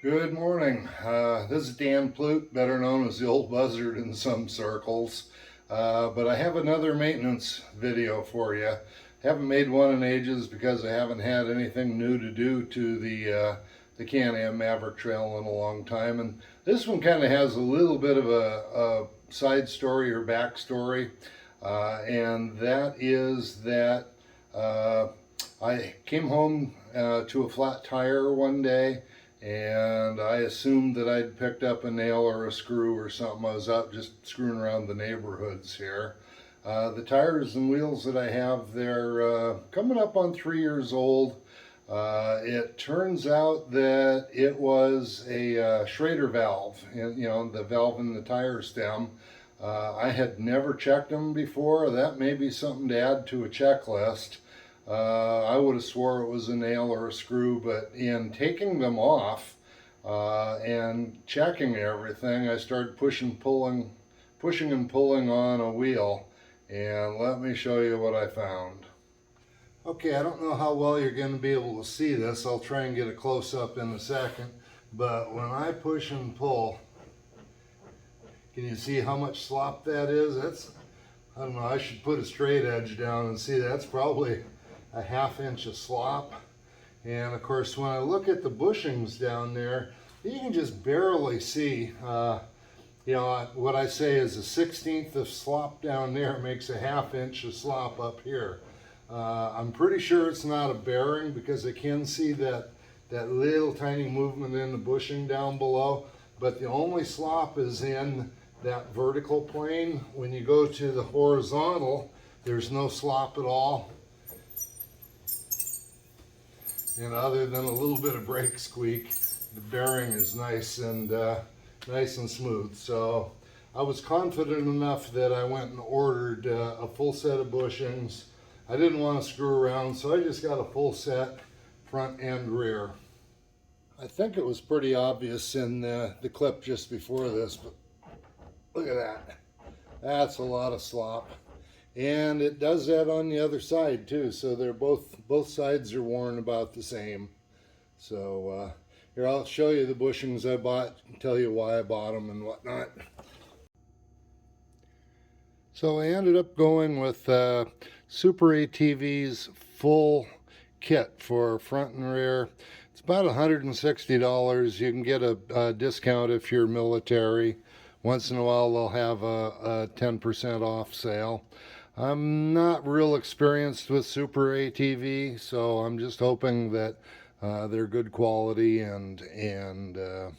Good morning. This is Dan Plute, better known as the old Buzzard in some circles. But I have another maintenance video for you. Haven't made one in ages because I haven't had anything new to do to the Can-Am Maverick trail in a long time. And this one kind of has a little bit of a side story or backstory. And that is that I came home to a flat tire one day, and I assumed that I'd picked up a nail or a screw or something. I was out just screwing around the neighborhoods here. The tires and wheels that I have, they're coming up on 3 years old. It turns out that it was a Schrader valve, the valve in the tire stem. I had never checked them before. That may be something to add to a checklist. I would have swore it was a nail or a screw, but in taking them off and checking everything, I started pushing and pulling on a wheel, and let me show you what I found. Okay, I don't know how well you're going to be able to see this. I'll try and get a close-up in a second, but when I push and pull, can you see how much slop that is? I don't know, I should put a straight edge down and see. That's probably a ½ inch of slop. And of course, when I look at the bushings down there, you can just barely see. What I say is a 1/16 of slop down there makes a ½ inch of slop up here. I'm pretty sure it's not a bearing because I can see that little tiny movement in the bushing down below, but the only slop is in that vertical plane. When you go to the horizontal, there's no slop at all. And other than a little bit of brake squeak, the bearing is nice and smooth. So I was confident enough that I went and ordered a full set of bushings. I didn't want to screw around, so I just got a full set, front and rear. I think it was pretty obvious in the clip just before this, but look at that. That's a lot of slop. And it does that on the other side too, so they're both sides are worn about the same. So here, I'll show you the bushings I bought and tell you why I bought them and whatnot. So I ended up going with Super ATV's full kit for front and rear. It's about $160. You can get a discount if you're military. Once in a while they'll have a 10% off sale. I'm not real experienced with Super ATV, so I'm just hoping that they're good quality and that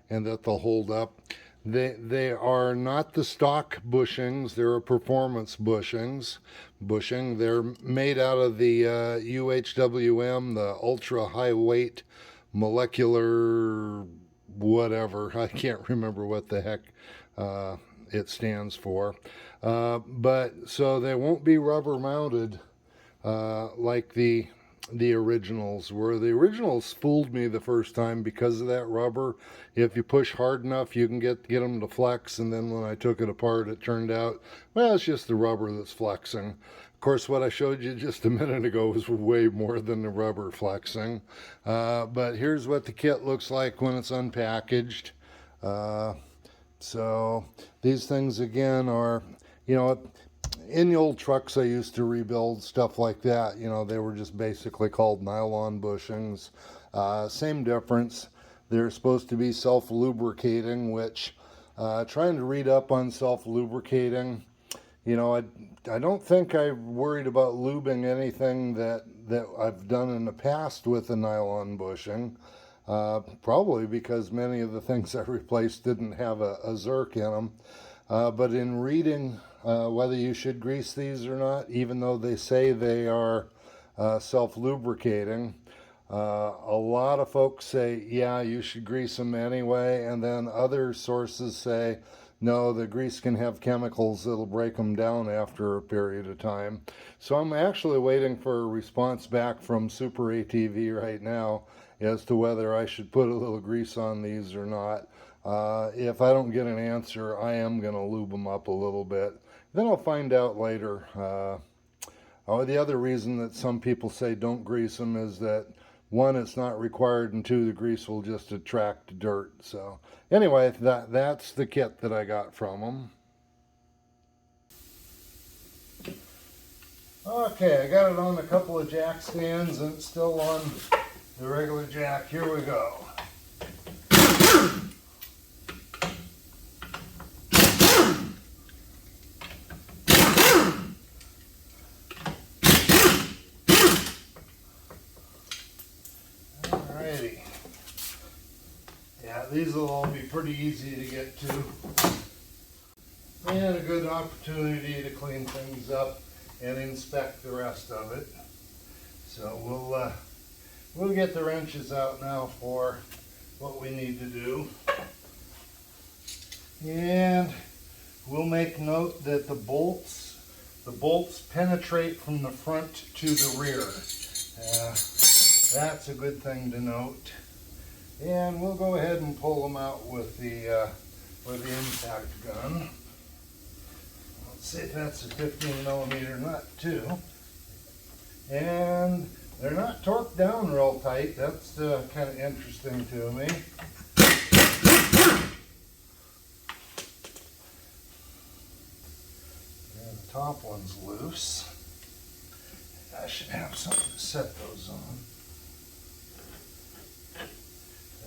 they'll hold up. They are not the stock bushings. They're a performance bushing. They're made out of the UHWM, the ultra high weight molecular whatever. I can't remember what the heck it stands for. But so they won't be rubber mounted like the originals were. The originals fooled me the first time because of that rubber. If you push hard enough, you can get them to flex, and then when I took it apart, it turned out, well, it's just the rubber that's flexing. Of course, what I showed you just a minute ago was way more than the rubber flexing. But here's what the kit looks like when it's unpackaged. So these things again are, in the old trucks I used to rebuild, stuff like that, they were just basically called nylon bushings. Same difference. They're supposed to be self-lubricating, which trying to read up on self-lubricating, I don't think I worried about lubing anything that I've done in the past with a nylon bushing. Probably because many of the things I replaced didn't have a zerk in them. But in reading whether you should grease these or not, even though they say they are self-lubricating, a lot of folks say, yeah, you should grease them anyway, and then other sources say, no, the grease can have chemicals that'll break them down after a period of time. So I'm actually waiting for a response back from Super ATV right now as to whether I should put a little grease on these or not. If I don't get an answer, I am going to lube them up a little bit. Then I'll find out later. The other reason that some people say don't grease them is that one, it's not required, and two, the grease will just attract dirt. So anyway, that's the kit that I got from them. Okay, I got it on a couple of jack stands and it's still on the regular jack. Here we go. Alrighty. Yeah, these will all be pretty easy to get to. And a good opportunity to clean things up and inspect the rest of it. So we'll get the wrenches out now for what we need to do. And we'll make note that the bolts penetrate from the front to the rear. That's a good thing to note. And we'll go ahead and pull them out with the impact gun. Let's see if that's a 15mm nut too. And they're not torqued down real tight. That's kind of interesting to me. And the top one's loose. I should have something to set those on.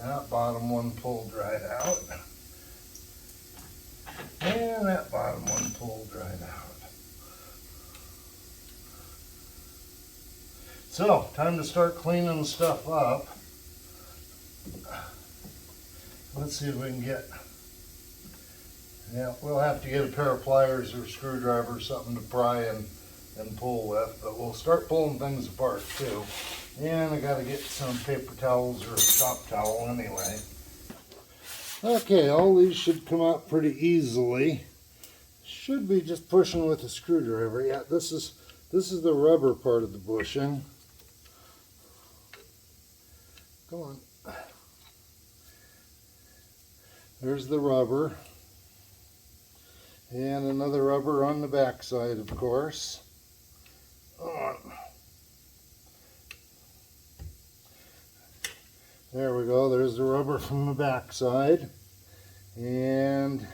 That bottom one pulled right out. And that bottom one pulled right out. So, time to start cleaning stuff up. Let's see if we can get, yeah, we'll have to get a pair of pliers or a screwdriver or something to pry and pull with, but we'll start pulling things apart too. And I gotta get some paper towels or a shop towel anyway. Okay, all these should come out pretty easily. Should be just pushing with a screwdriver. Yeah, this is the rubber part of the bushing. Come on. There's the rubber. And another rubber on the back side, of course. On. There we go, there's the rubber from the back side. And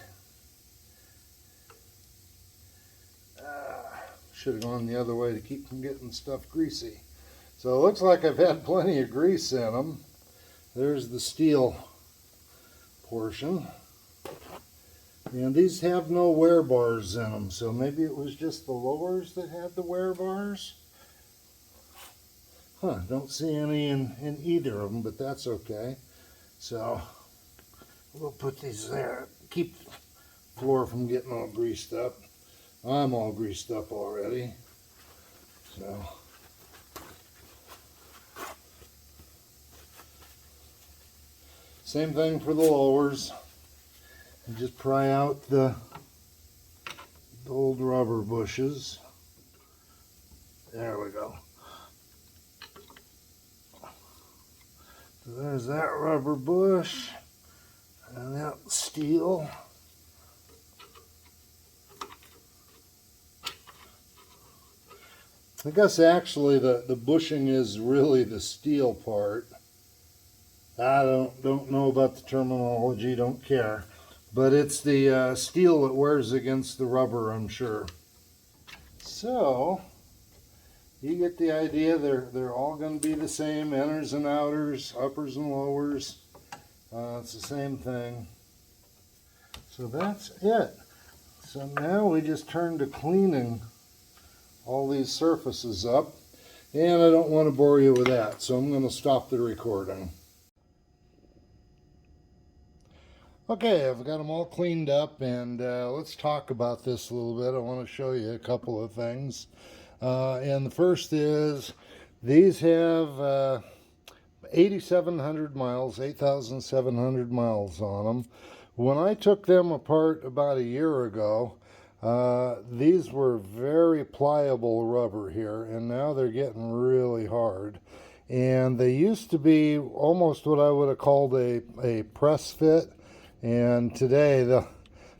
should have gone the other way to keep from getting stuff greasy. So it looks like I've had plenty of grease in them. There's the steel portion. And these have no wear bars in them, so maybe it was just the lowers that had the wear bars. Huh, don't see any in either of them, but that's okay. So we'll put these there, keep the floor from getting all greased up. I'm all greased up already. So same thing for the lowers. And just pry out the old rubber bushes. There we go. So there's that rubber bush and that steel. I guess actually the bushing is really the steel part. I don't know about the terminology, don't care. But it's the steel that wears against the rubber, I'm sure. So you get the idea. They're all going to be the same, inners and outers, uppers and lowers. It's the same thing. So that's it. So now we just turn to cleaning all these surfaces up. And I don't want to bore you with that, so I'm going to stop the recording. Okay, I've got them all cleaned up, and let's talk about this a little bit. I want to show you a couple of things. And the first is, these have 8,700 miles, 8,700 miles on them. When I took them apart about a year ago, these were very pliable rubber here, and now they're getting really hard. And they used to be almost what I would have called a press fit. And today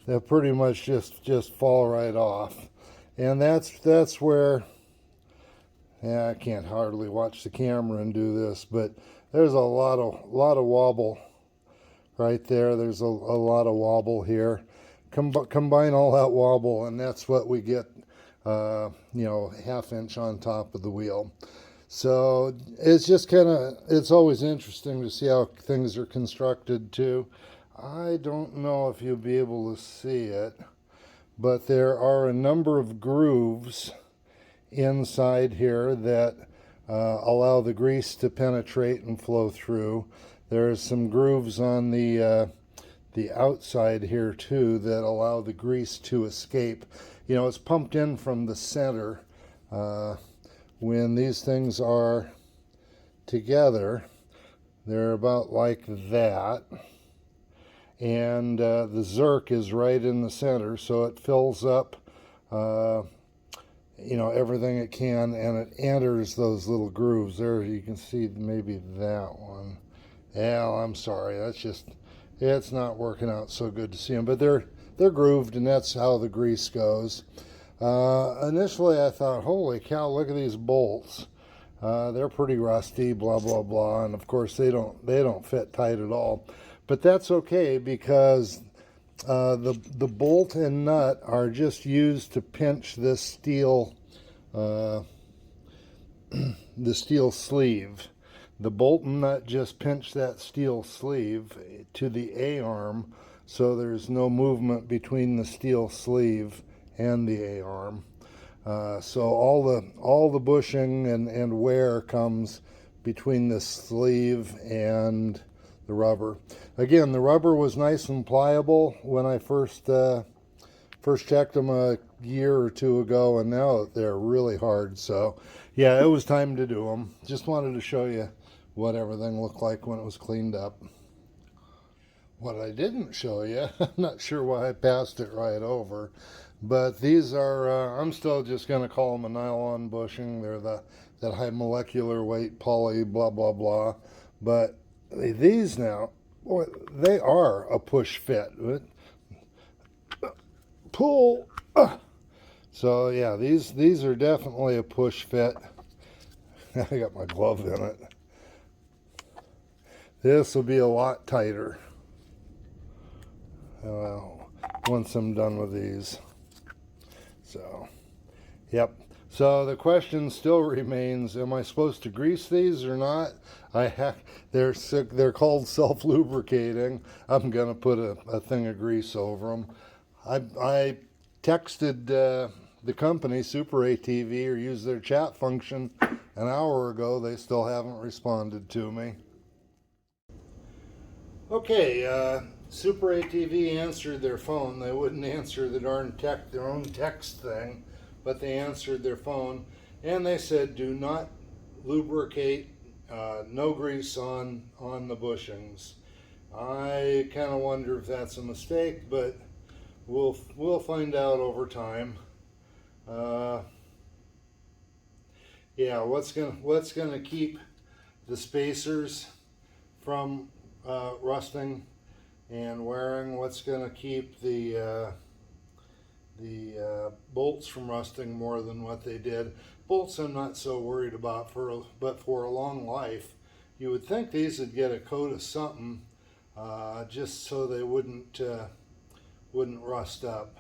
they'll pretty much just fall right off, and that's where Yeah, I can't hardly watch the camera and do this, but there's a lot of wobble right there. There's a lot of wobble here. Combine all that wobble, and that's what we get, you know, 1/2 inch on top of the wheel. So it's just kind of, it's always interesting to see how things are constructed too. I don't know if you'll be able to see it, but there are a number of grooves inside here that allow the grease to penetrate and flow through. There's some grooves on the outside here too that allow the grease to escape. You know, it's pumped in from the center. When these things are together, they're about like that. And the Zerk is right in the center, so it fills up you know, everything it can, and it enters those little grooves. There you can see maybe that one. Yeah, I'm sorry, that's just, it's not working out so good to see them, but they're grooved, and that's how the grease goes. Initially I thought, holy cow, look at these bolts. They're pretty rusty, blah blah blah, and of course they don't fit tight at all. But that's okay, because the bolt and nut are just used to pinch this steel, the steel sleeve. The bolt and nut just pinch that steel sleeve to the A-arm, so there's no movement between the steel sleeve and the A-arm. So all the bushing and wear comes between the sleeve and the rubber. Again, the rubber was nice and pliable when I first checked them a year or two ago, and now they're really hard. So yeah, it was time to do them. Just wanted to show you what everything looked like when it was cleaned up. What I didn't show you, I'm not sure why I passed it right over, but these are, I'm still just going to call them a nylon bushing. They're that high molecular weight poly blah blah blah. But these now, boy, they are a push fit. Pull. So yeah, these are definitely a push fit. I got my glove in it. This will be a lot tighter once I'm done with these. So, yep. So the question still remains: am I supposed to grease these or not? They're called self-lubricating. I'm gonna put a thing of grease over them. I texted the company Super ATV, or used their chat function an hour ago. They still haven't responded to me. Okay, Super ATV answered their phone. They wouldn't answer the darn their own text thing, but they answered their phone, and they said, do not lubricate, no grease on the bushings. I kind of wonder if that's a mistake, but we'll find out over time. Yeah, what's gonna keep the spacers from rusting and wearing? What's going to keep the bolts from rusting more than what they did? Bolts I'm not so worried about, but for a long life, you would think these would get a coat of something just so they wouldn't rust up.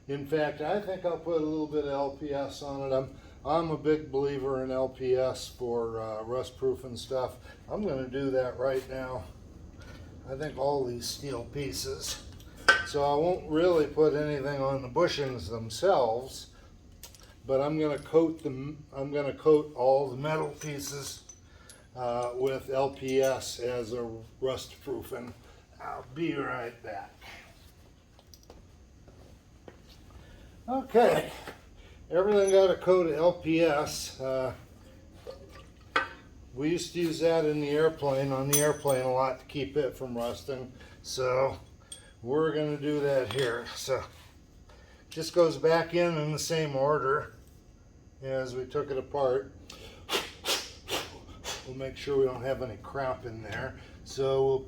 In fact, I think I'll put a little bit of LPS on it. I'm a big believer in LPS for rust-proof and stuff. I'm going to do that right now. I think all these steel pieces. So I won't really put anything on the bushings themselves, but I'm going to coat them. I'm going to coat all the metal pieces with LPS as a rust proofing. I'll be right back. Okay, everything got a coat of LPS. We used to use that in the airplane, on the airplane a lot, to keep it from rusting. So we're going to do that here. So just goes back in the same order as we took it apart. We'll make sure we don't have any crap in there. So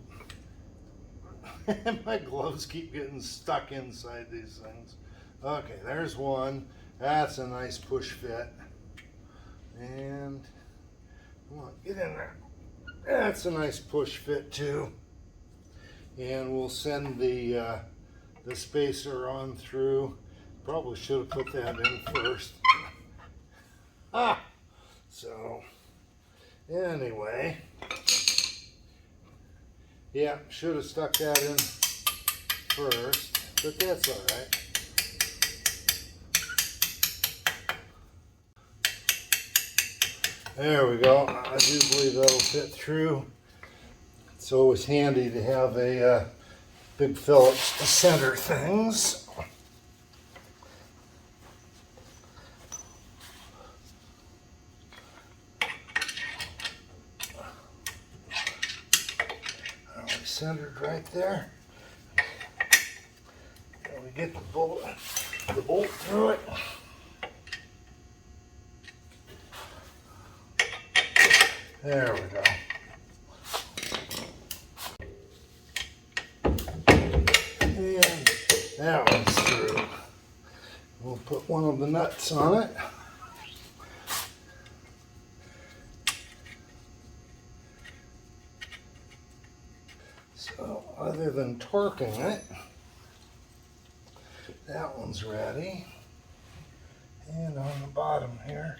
my gloves keep getting stuck inside these things. Okay, there's one. That's a nice push fit. And come on, get in there. That's a nice push fit too. And we'll send the spacer on through. Probably should have put that in first. So anyway, yeah, should have stuck that in first, but that's all right. There we go. I do believe that'll fit through. It's always handy to have a big Phillips to center things. Centered right there. And we get the bolt through it. There we go. And that one's through. We'll put one of the nuts on it. So other than torquing it, that one's ready. And on the bottom here,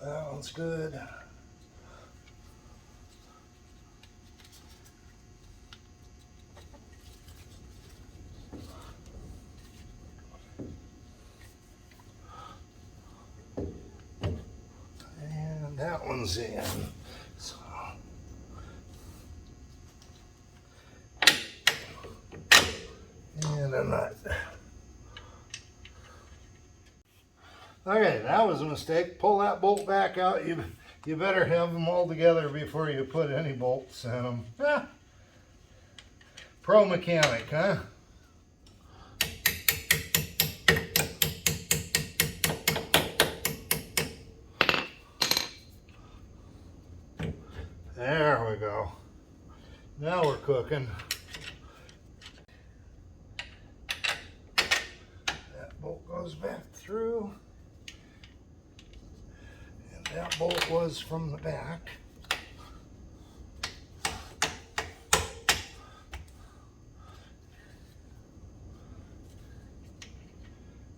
that one's good. And that one's in. So and a nut. Okay, that was a mistake. Pull that bolt back out. You better have them all together before you put any bolts in them. Pro mechanic, huh? There we go. Now we're cooking. That bolt goes back through. And that bolt was from the back.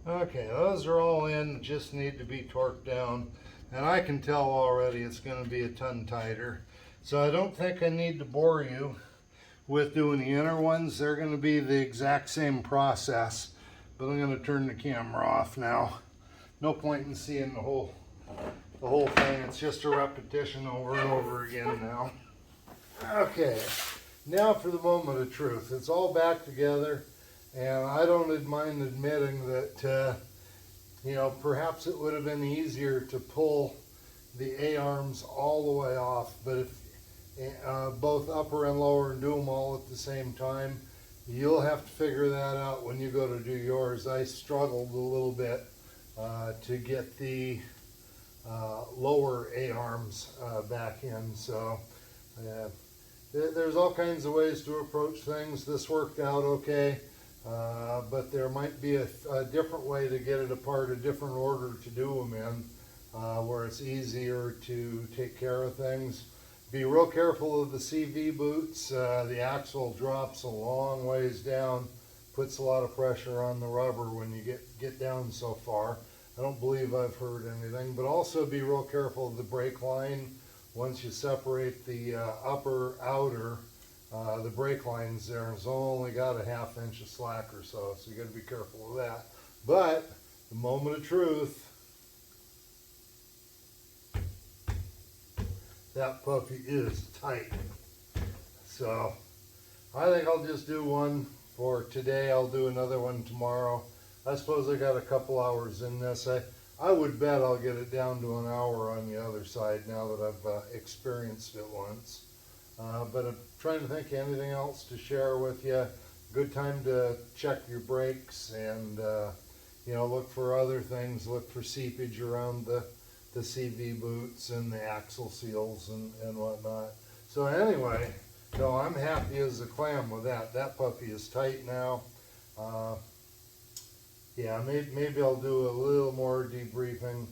Okay, those are all in, just need to be torqued down. And I can tell already it's going to be a ton tighter. So I don't think I need to bore you with doing the inner ones. They're going to be the exact same process. But I'm going to turn the camera off now. No point in seeing the whole thing. It's just a repetition over and over again now. Okay, now for the moment of truth. It's all back together. And I don't mind admitting that, you know, perhaps it would have been easier to pull the A-arms all the way off, but if both upper and lower and do them all at the same time, you'll have to figure that out when you go to do yours. I struggled a little bit to get the lower A-arms back in, so there's all kinds of ways to approach things. This worked out okay. But there might be a different way to get it apart, a different order to do them in, where it's easier to take care of things. Be real careful of the CV boots. The axle drops a long ways down, puts a lot of pressure on the rubber when you get down so far. I don't believe I've heard anything, but also be real careful of the brake line. Once you separate the upper outer, the brake line's there, and it's only got a 1/2 inch of slack or so you got to be careful of that. But the moment of truth, that puppy is tight. So I think I'll just do one for today. I'll do another one tomorrow. I suppose I got a couple hours in this. I would bet I'll get it down to an hour on the other side now that I've experienced it once. But I'm trying to think of anything else to share with you. Good time to check your brakes and you know, look for other things. Look for seepage around the CV boots and the axle seals and whatnot. So anyway, so I'm happy as a clam with that. That puppy is tight now. yeah, maybe I'll do a little more debriefing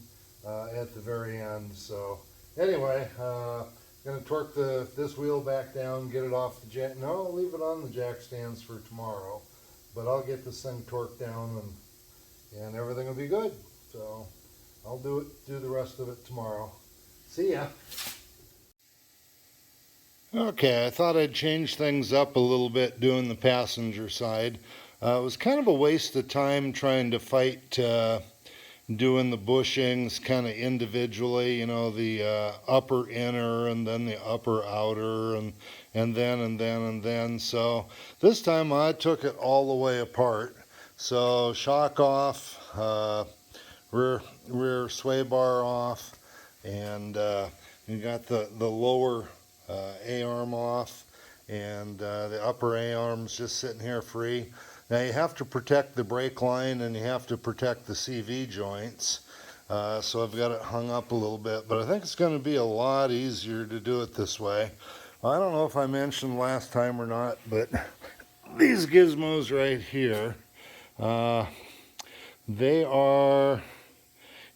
at the very end. So anyway, gonna torque this wheel back down, get it off the jack. No, I'll leave it on the jack stands for tomorrow, but I'll get this thing torqued down and everything will be good. So I'll do the rest of it tomorrow. See ya. Okay, I thought I'd change things up a little bit doing the passenger side. It was kind of a waste of time trying to fight doing the bushings kind of individually, you know, the upper inner and then the upper outer and then. So this time I took it all the way apart. So shock off, rear sway bar off, and you got the lower A-arm off, and the upper A-arm's just sitting here free. Now you have to protect the brake line and you have to protect the CV joints. So I've got it hung up a little bit, but I think it's going to be a lot easier to do it this way. I don't know if I mentioned last time or not, but these gizmos right here, they are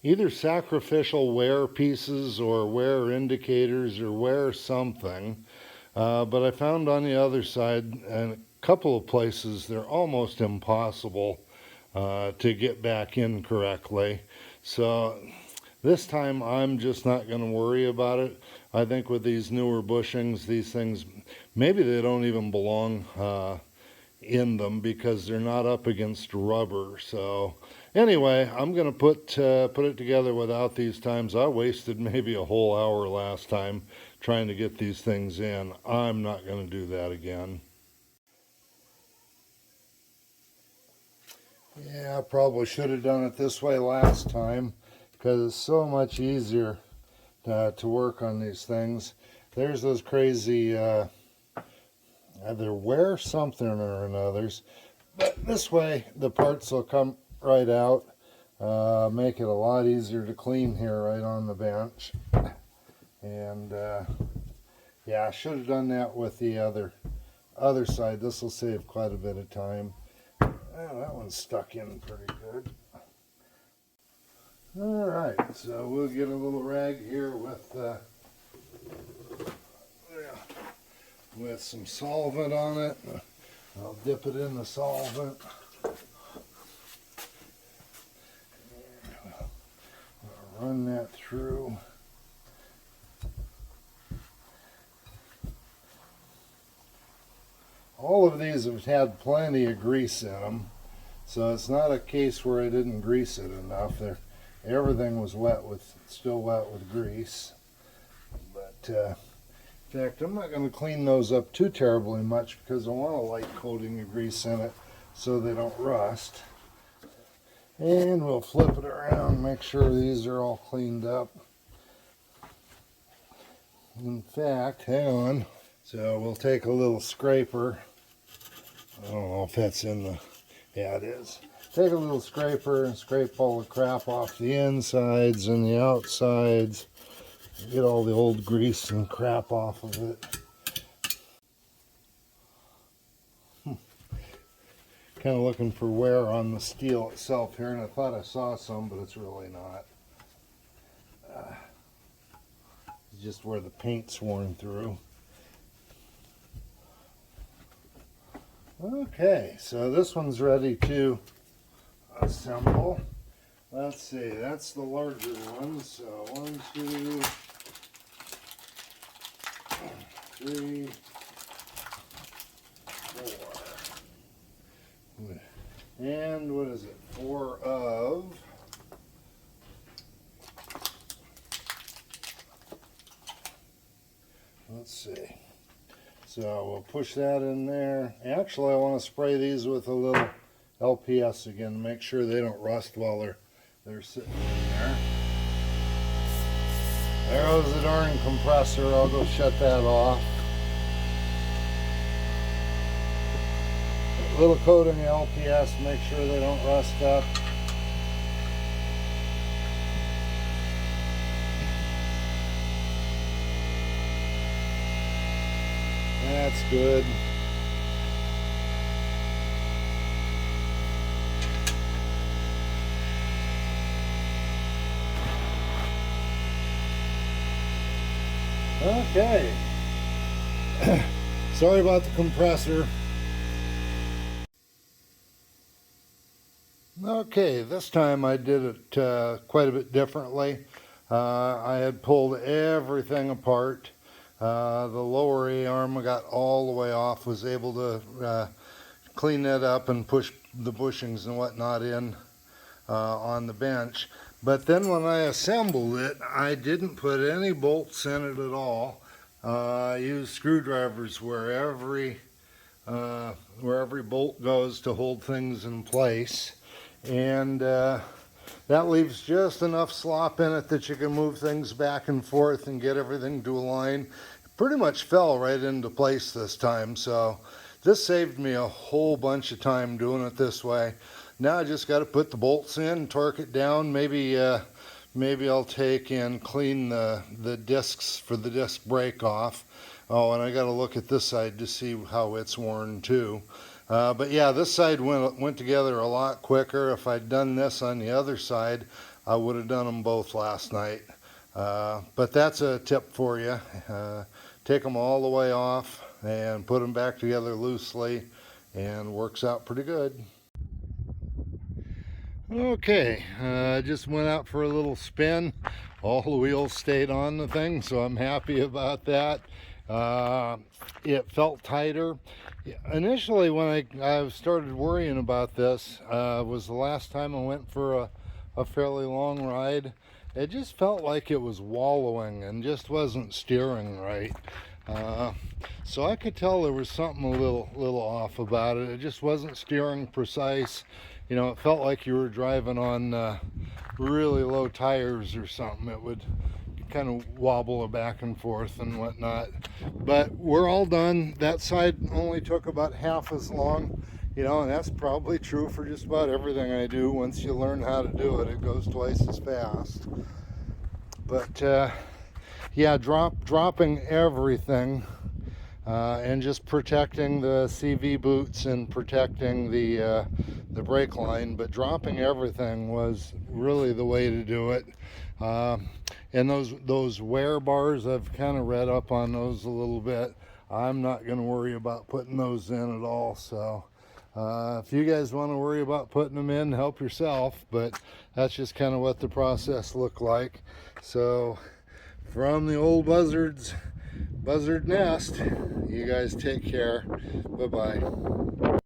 either sacrificial wear pieces or wear indicators or wear something. But I found on the other side, and a couple of places, they're almost impossible to get back in correctly. So this time I'm just not going to worry about it. I think with these newer bushings, these things, maybe they don't even belong in them because they're not up against rubber. So anyway, I'm going to put it together without these times. I wasted maybe a whole hour last time trying to get these things in. I'm not going to do that again. Yeah, I probably should have done it this way last time because it's so much easier to work on these things. There's those crazy either wear something or another's, but this way the parts will come right out, make it a lot easier to clean here right on the bench. And yeah, I should have done that with the other side. This will save quite a bit of time. Oh, that one's stuck in pretty good. All right, so we'll get a little rag here with some solvent on it. I'll dip it in the solvent. I'll run that through. All of these have had plenty of grease in them, so it's not a case where I didn't grease it enough. Everything was still wet with grease. But in fact, I'm not going to clean those up too terribly much because I want a light coating of grease in it so they don't rust. And we'll flip it around, make sure these are all cleaned up. In fact, hang on. So we'll take a little scraper. I don't know if that's in the, yeah it is. Take a little scraper and scrape all the crap off the insides and the outsides. Get all the old grease and crap off of it. Kind of looking for wear on the steel itself here, and I thought I saw some, but it's really not. It's just where the paint's worn through. Okay, so this one's ready to assemble. Let's see, that's the larger one. So 1, 2, 3, 4. And what is it? 4 of. Let's see. So we'll push that in there. Actually, I want to spray these with a little LPS again, make sure they don't rust while they're sitting in there. There goes the darn compressor. I'll go shut that off. A little coating of LPS, make sure they don't rust up. That's good. Okay. Sorry about the compressor. Okay, this time I did it quite a bit differently. I had pulled everything apart. The lower A-arm I got all the way off, was able to clean that up and push the bushings and whatnot in on the bench. But then when I assembled it, I didn't put any bolts in it at all. I used screwdrivers where every bolt goes to hold things in place. And that leaves just enough slop in it that you can move things back and forth and get everything to align. It pretty much fell right into place this time, so this saved me a whole bunch of time doing it this way. Now I just got to put the bolts in, torque it down. Maybe I'll take and clean the discs for the disc brake off. Oh, and I got to look at this side to see how it's worn too. But yeah, this side went together a lot quicker. If I'd done this on the other side, I would have done them both last night. But that's a tip for you. Take them all the way off and put them back together loosely, and works out pretty good. Okay, just went out for a little spin. All the wheels stayed on the thing, so I'm happy about that. It felt tighter. Initially, when I started worrying about this, was the last time I went for a fairly long ride. It just felt like it was wallowing and just wasn't steering right. So I could tell there was something a little off about it. It just wasn't steering precise. You know, it felt like you were driving on really low tires or something. It would kind of wobble back and forth and whatnot. But we're all done. That side only took about half as long, you know, and that's probably true for just about everything I do. Once you learn how to do it, it goes twice as fast. But yeah, dropping everything and just protecting the CV boots and protecting the brake line, but dropping everything was really the way to do it. And those wear bars, I've kind of read up on those a little bit. I'm not going to worry about putting those in at all. So if you guys want to worry about putting them in, help yourself. But that's just kind of what the process looked like. So from the old Buzzard nest, you guys take care. Bye-bye.